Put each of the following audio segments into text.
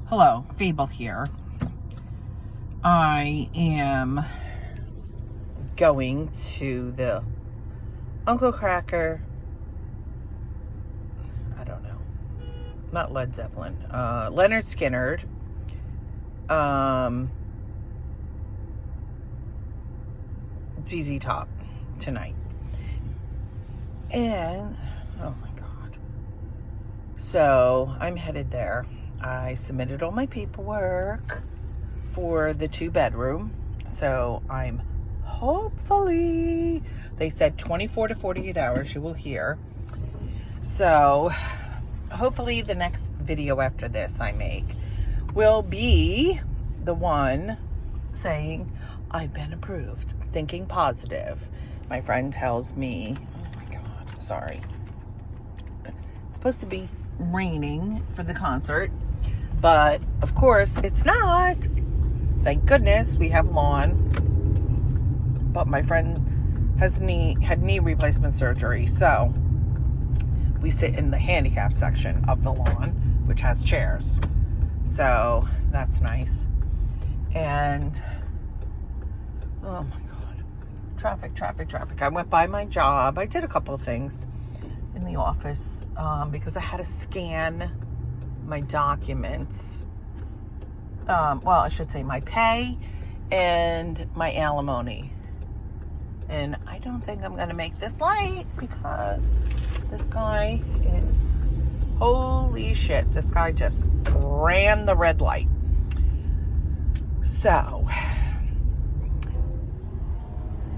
Hello, Fable here. I am going to the Uncle Kracker, I don't know, not Led Zeppelin, Leonard Skinner, ZZ Top tonight. And, oh my God. So, I'm headed there. I submitted all my paperwork for the 2-bedroom. So I'm hopefully, they said 24 to 48 hours you will hear. So hopefully the next video after this I make will be the one saying I've been approved, thinking positive. My friend tells me, oh my God, sorry. It's supposed to be raining for the concert. But, of course, it's not. Thank goodness we have lawn. But my friend had knee replacement surgery. So, we sit in the handicap section of the lawn, which has chairs. So, that's nice. And, oh my God. Traffic. I went by my job. I did a couple of things in the office because I had to scan my documents, well, I should say my pay and my alimony. And I don't think I'm going to make this light because this guy is, holy shit, this guy just ran the red light. So,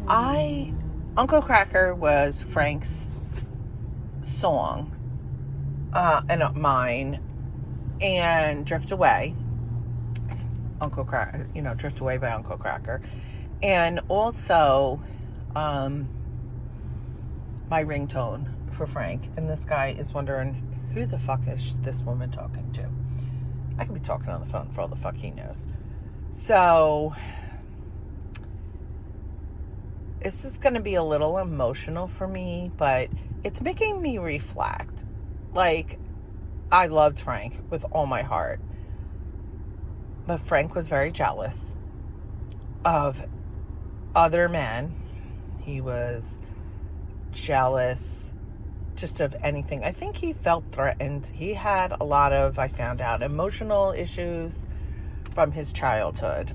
Uncle Kracker was Frank's song, and not mine. And Drift Away, Uncle Kracker, Drift Away by Uncle Kracker. And also, my ringtone for Frank. And this guy is wondering, who the fuck is this woman talking to? I could be talking on the phone for all the fuck he knows. So, this is going to be a little emotional for me, but it's making me reflect. Like, I loved Frank with all my heart. But Frank was very jealous of other men. He was jealous just of anything. I think he felt threatened. He had a lot of, I found out, emotional issues from his childhood.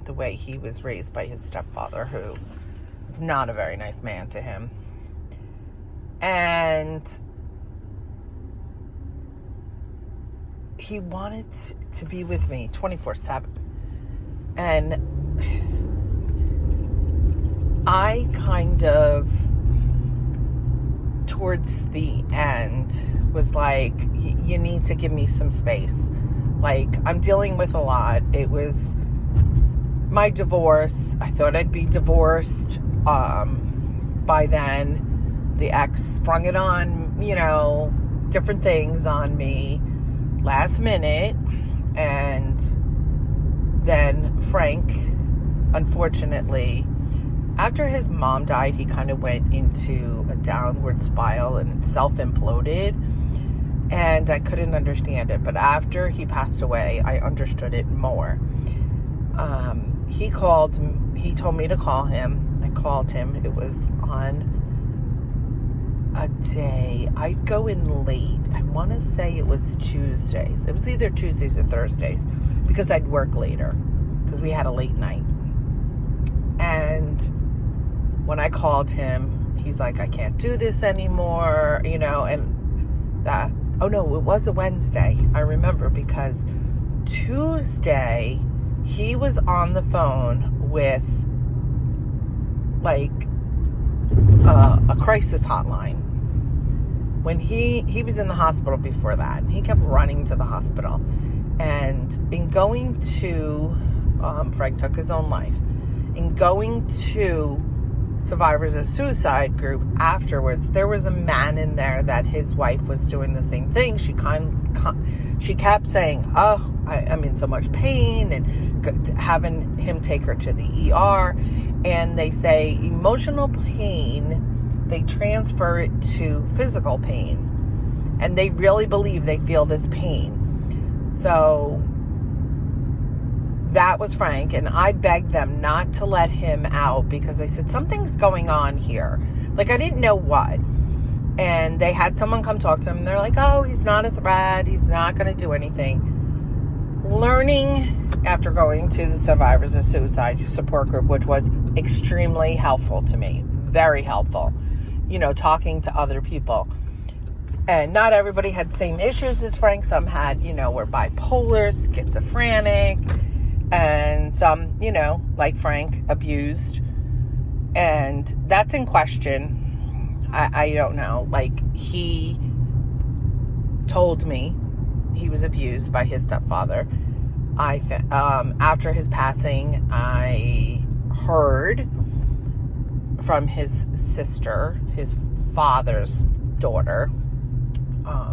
The way he was raised by his stepfather, who was not a very nice man to him. And he wanted to be with me 24/7. And I kind of, towards the end, was like, you need to give me some space. Like, I'm dealing with a lot. It was my divorce. I thought I'd be divorced by then. The ex sprung it on, different things on me last minute. And then Frank, unfortunately, after his mom died, he kind of went into a downward spiral and self-imploded. And I couldn't understand it. But after he passed away, I understood it more. He told me to call him. I called him. It was on a day. I'd go in late. I want to say it was Tuesdays. It was either Tuesdays or Thursdays because I'd work later because we had a late night. And when I called him, he's like, I can't do this anymore, and that, oh no, it was a Wednesday. I remember because Tuesday he was on the phone with like a crisis hotline. When he was in the hospital before that, he kept running to the hospital. And in going to, Frank took his own life. In going to Survivors of Suicide group afterwards, there was a man in there that his wife was doing the same thing. She kept saying, oh, I'm in so much pain, and having him take her to the ER. And they say emotional pain, they transfer it to physical pain. And they really believe they feel this pain. So that was Frank, and I begged them not to let him out because I said, something's going on here. Like, I didn't know what. And they had someone come talk to him, and they're like, oh, he's not a threat. He's not going to do anything. Learning after going to the Survivors of Suicide support group, which was extremely helpful to me, very helpful, you know, talking to other people. And not everybody had the same issues as Frank. Some had, you know, were bipolar, schizophrenic, and some, you know, like Frank, abused. And that's in question. I don't know. Like, he told me he was abused by his stepfather. After his passing, I heard from his sister, his father's daughter,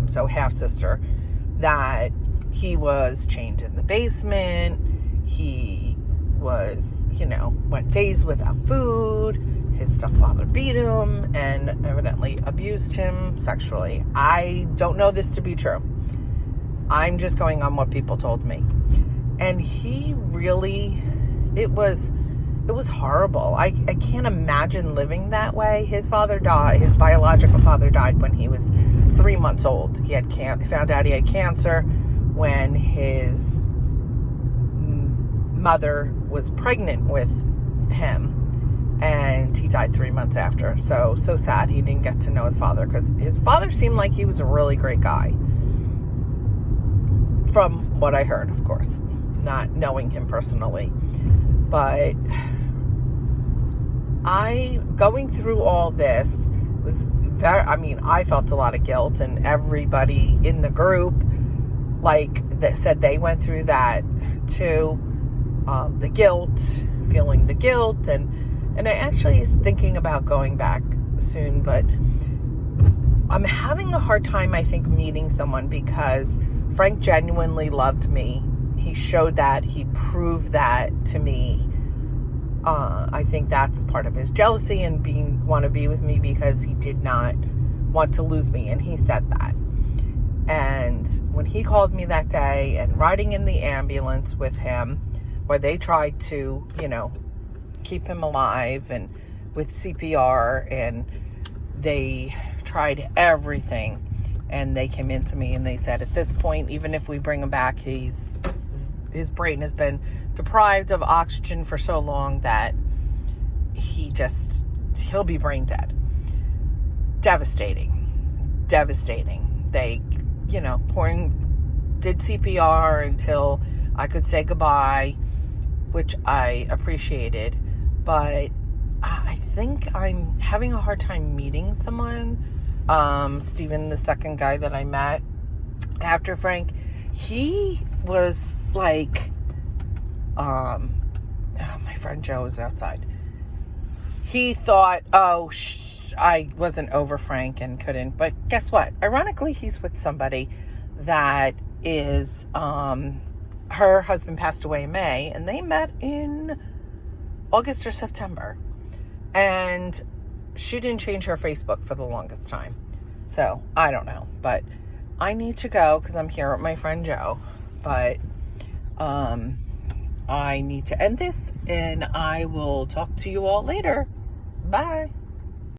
so half-sister, that he was chained in the basement. He was, you know, went days without food. His stepfather beat him and evidently abused him sexually. I don't know this to be true. I'm just going on what people told me. And he really, it was horrible. I can't imagine living that way. His father died, his biological father died when he was 3 months old. He found out he had cancer when his mother was pregnant with him. And he died 3 months after. So sad he didn't get to know his father, because his father seemed like he was a really great guy. From what I heard, of course, not knowing him personally. But going through all this was I felt a lot of guilt, and everybody in the group, like, that said they went through that too. The guilt, feeling the guilt, and I actually is thinking about going back soon, but I'm having a hard time, I think, meeting someone, because Frank genuinely loved me. He showed that. He proved that to me. I think that's part of his jealousy and want to be with me, because he did not want to lose me, and he said that. And when he called me that day, and riding in the ambulance with him, where they tried to, you know, keep him alive and with CPR, and they tried everything, and they came into me and they said, at this point, even if we bring him back, his brain has been deprived of oxygen for so long that he'll be brain dead. Devastating. They, you know, did CPR until I could say goodbye, which I appreciated. But I think I'm having a hard time meeting someone. Steven, the second guy that I met after Frank, he was like, my friend Joe was outside. He thought, I wasn't over Frank and couldn't. But guess what? Ironically, he's with somebody that is, her husband passed away in May, and they met in August or September. And she didn't change her Facebook for the longest time. So, I don't know. But I need to go because I'm here with my friend Joe. But I need to end this, and I will talk to you all later. Bye.